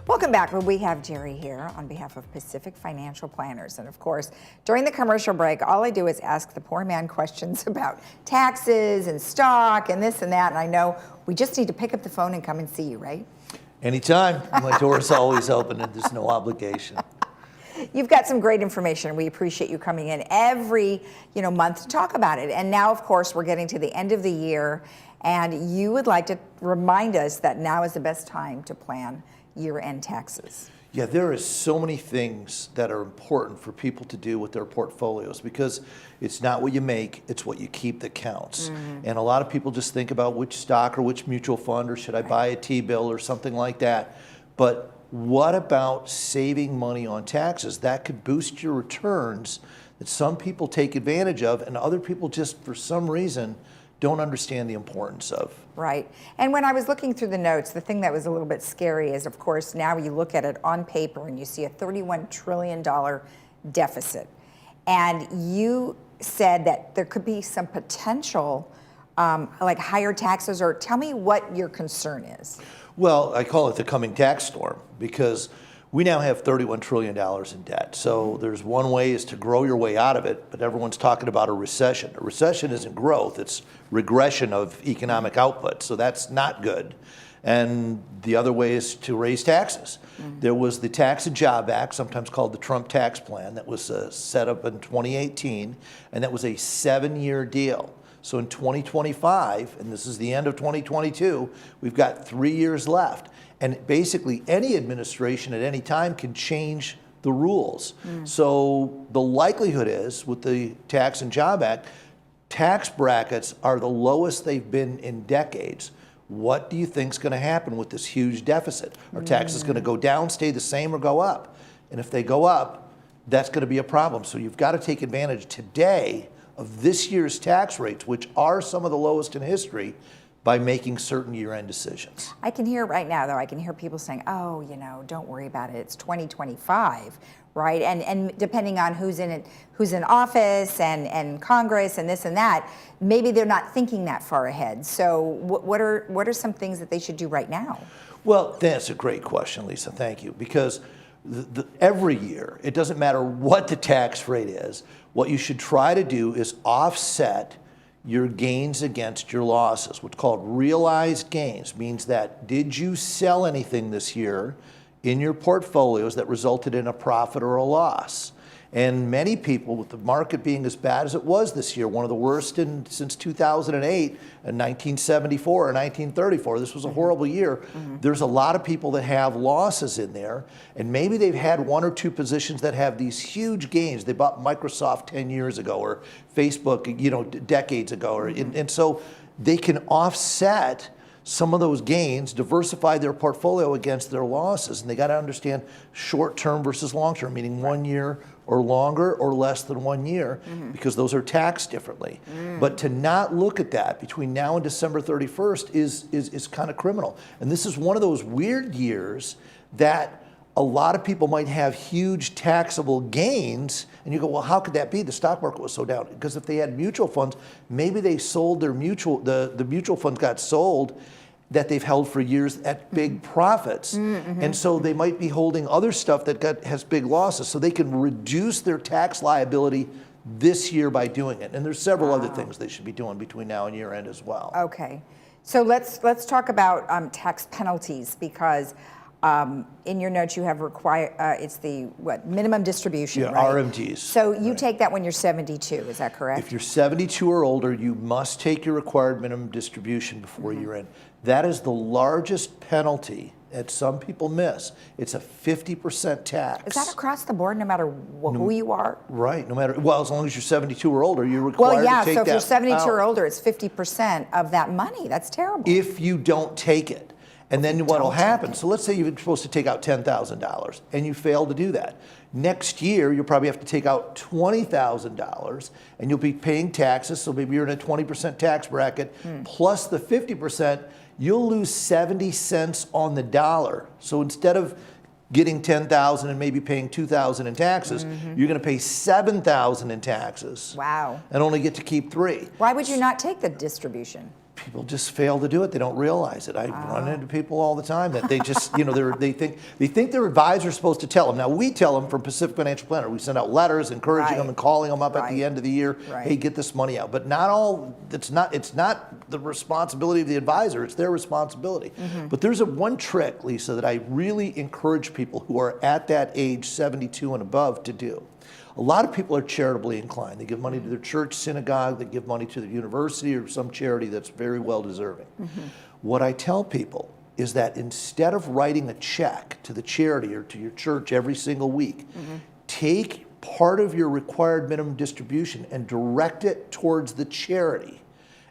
Welcome back. Well, we have Jerry here on behalf of Pacific Financial Planners. And of course, during the commercial break, all I do is ask the poor man questions about taxes and stock and this and that. And I know we just need to pick up the phone and come and see you, right? Anytime. My door's always open and there's no obligation. You've got some great information. We appreciate you coming in every month to talk about it. And now, of course, we're getting to the end of the year, and you would like to remind us that now is the best time to plan year-end taxes. Yeah, there is so many things that are important for people to do with their portfolios because it's not what you make, it's what you keep that counts. And a lot of people just think about which stock or which mutual fund or should I buy a T-bill or something like that. But what about saving money on taxes? That could boost your returns that some people take advantage of and other people just for some reason don't understand the importance of. Right. And when I was looking through the notes, the thing that was a little bit scary is, of course, now you look at it on paper and you see a $31 trillion deficit. And you said that there could be some potential like higher taxes, or tell me what your concern is. Well, I call it the coming tax storm because we now have $31 trillion in debt. So there's one way is to grow your way out of it, but everyone's talking about a recession. A recession isn't growth, it's regression of economic output. So that's not good. And the other way is to raise taxes. There was the Tax and Job Act, sometimes called the Trump tax plan, that was set up in 2018, and that was a 7-year deal. So in 2025, and this is the end of 2022, we've got 3 years left. And basically any administration at any time can change the rules. So the likelihood is with the Tax and Job Act, tax brackets are the lowest they've been in decades. What do you think is going to happen with this huge deficit? Are taxes going to go down, stay the same, or go up? And if they go up, that's going to be a problem. So you've got to take advantage today of this year's tax rates, which are some of the lowest in history, by making certain year-end decisions. I can hear right now, though, I can hear people saying, oh, don't worry about it. It's 2025, right? And depending on who's in office and Congress and this and that, maybe they're not thinking that far ahead. So what are some things that they should do right now? Well, that's a great question, Lisa. Thank you. Because every year, it doesn't matter what the tax rate is, what you should try to do is offset your gains against your losses. What's called realized gains means that did you sell anything this year in your portfolios that resulted in a profit or a loss? And many people, with the market being as bad as it was this year, one of the worst since 2008 and 1974 or 1934, this was a horrible year. There's a lot of people that have losses in there, and maybe they've had one or two positions that have these huge gains. They bought Microsoft 10 years ago or Facebook, decades ago, and so they can offset some of those gains, diversify their portfolio against their losses. And they got to understand short-term versus long-term, meaning 1 year or longer or less than 1 year, because those are taxed differently. But to not look at that between now and December 31st is kind of criminal. And this is one of those weird years that a lot of people might have huge taxable gains, and you go, well, how could that be? The stock market was so down. Because if they had mutual funds, maybe they sold their the mutual funds got sold that they've held for years at big profits. And so they might be holding other stuff that has big losses, so they can reduce their tax liability this year by doing it. And there's several other things they should be doing between now and year end as well. Okay, so let's talk about tax penalties, because in your notes you have it's the minimum distribution, yeah, right? RMDs. So you take that when you're 72, is that correct? If you're 72 or older, you must take your required minimum distribution before year end. That is the largest penalty that some people miss. It's a 50% tax. Is that across the board, no matter who you are? Right, no matter, well, as long as you're 72 or older, you're required to take that. Well, yeah, so if you're 72 or older, it's 50% of that money. That's terrible. If you don't take it. And then what will happen, so let's say you're supposed to take out $10,000 and you fail to do that. Next year, you'll probably have to take out $20,000 and you'll be paying taxes, so maybe you're in a 20% tax bracket, plus the 50%, you'll lose 70 cents on the dollar. So instead of getting $10,000 and maybe paying $2,000 in taxes, you're going to pay $7,000 in taxes. Wow. And only get to keep $3,000. Why would you not take the distribution? people just fail to do it. They don't realize it. I run into people all the time that they just, they think their advisor is supposed to tell them. Now we tell them from Pacific Financial Planner. We send out letters encouraging them and calling them up at the end of the year. Hey, get this money out. But not all. It's not the responsibility of the advisor. It's their responsibility. But there's one trick, Lisa, that I really encourage people who are at that age 72 and above to do. A lot of people are charitably inclined. They give money to their church, synagogue, they give money to the university or some charity that's very well deserving. What I tell people is that instead of writing a check to the charity or to your church every single week, take part of your required minimum distribution and direct it towards the charity.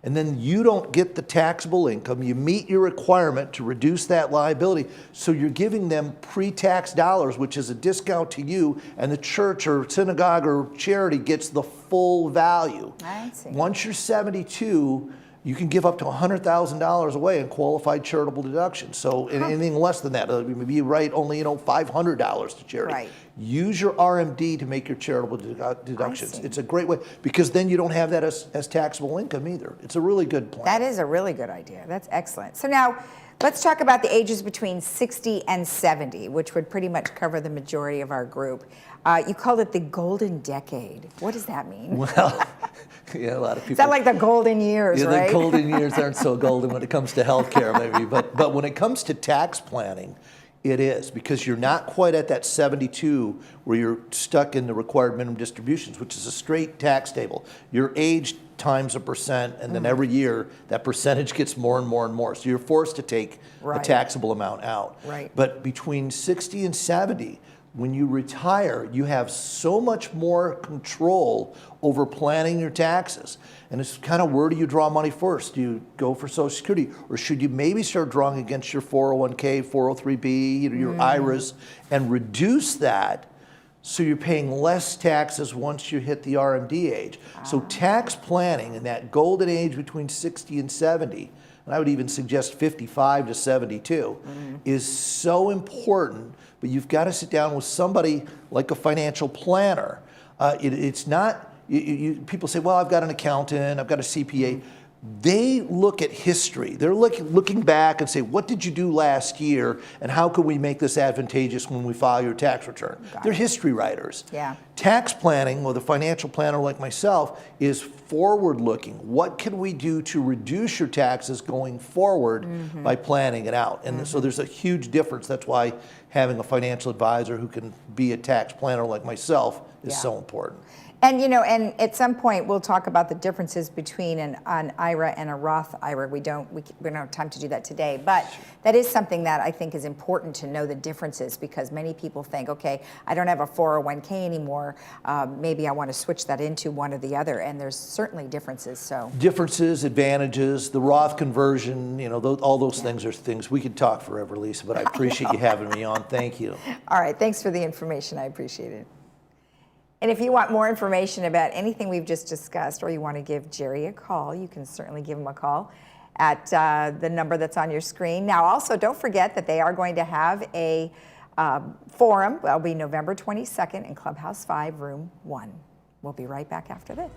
And then you don't get the taxable income. You meet your requirement to reduce that liability. So you're giving them pre-tax dollars, which is a discount to you, and the church or synagogue or charity gets the full value. I see. Once you're 72, you can give up to $100,000 away in qualified charitable deductions. So anything less than that, maybe you write only $500 to charity. Right. Use your RMD to make your charitable deductions. It's a great way because then you don't have that as taxable income either. It's a really good plan. That is a really good idea. That's excellent. So now let's talk about the ages between 60 and 70, which would pretty much cover the majority of our group. You called it the golden decade. What does that mean? Well, yeah, a lot of people. Is that like the golden years, right? The golden years aren't so golden when it comes to healthcare, maybe. But when it comes to tax planning, it is, because you're not quite at that 72 where you're stuck in the required minimum distributions, which is a straight tax table. Your age times a percent, and then every year that percentage gets more and more and more. So you're forced to take a taxable amount out. Right. But between 60 and 70, when you retire, you have so much more control over planning your taxes. And it's kind of, where do you draw money first? Do you go for Social Security? Or should you maybe start drawing against your 401k, 403b, your IRAs, and reduce that so you're paying less taxes once you hit the RMD age? So tax planning in that golden age between 60 and 70, and I would even suggest 55 to 72, is so important. But you've got to sit down with somebody like a financial planner. It's not, people say, well, I've got an accountant, I've got a CPA. They look at history. They're looking back and say, what did you do last year, and how can we make this advantageous when we file your tax return? They're history writers. Yeah. Tax planning, with a financial planner like myself, is forward-looking. What can we do to reduce your taxes going forward by planning it out? And so there's a huge difference. That's why having a financial advisor who can be a tax planner like myself is so important. And and at some point we'll talk about the differences between an IRA and a Roth IRA. We don't have time to do that today, but that is something that I think is important to know the differences, because many people think, okay, I don't have a 401k anymore. Maybe I want to switch that into one or the other, and there's certainly differences. So differences, advantages, the Roth conversion, all those things are things we could talk forever, Lisa. But I appreciate you having me on. Thank you. All right, thanks for the information. I appreciate it. And if you want more information about anything we've just discussed, or you want to give Jerry a call, you can certainly give him a call at the number that's on your screen. Now, also, don't forget that they are going to have a forum. It'll be November 22nd in Clubhouse 5, Room 1. We'll be right back after this.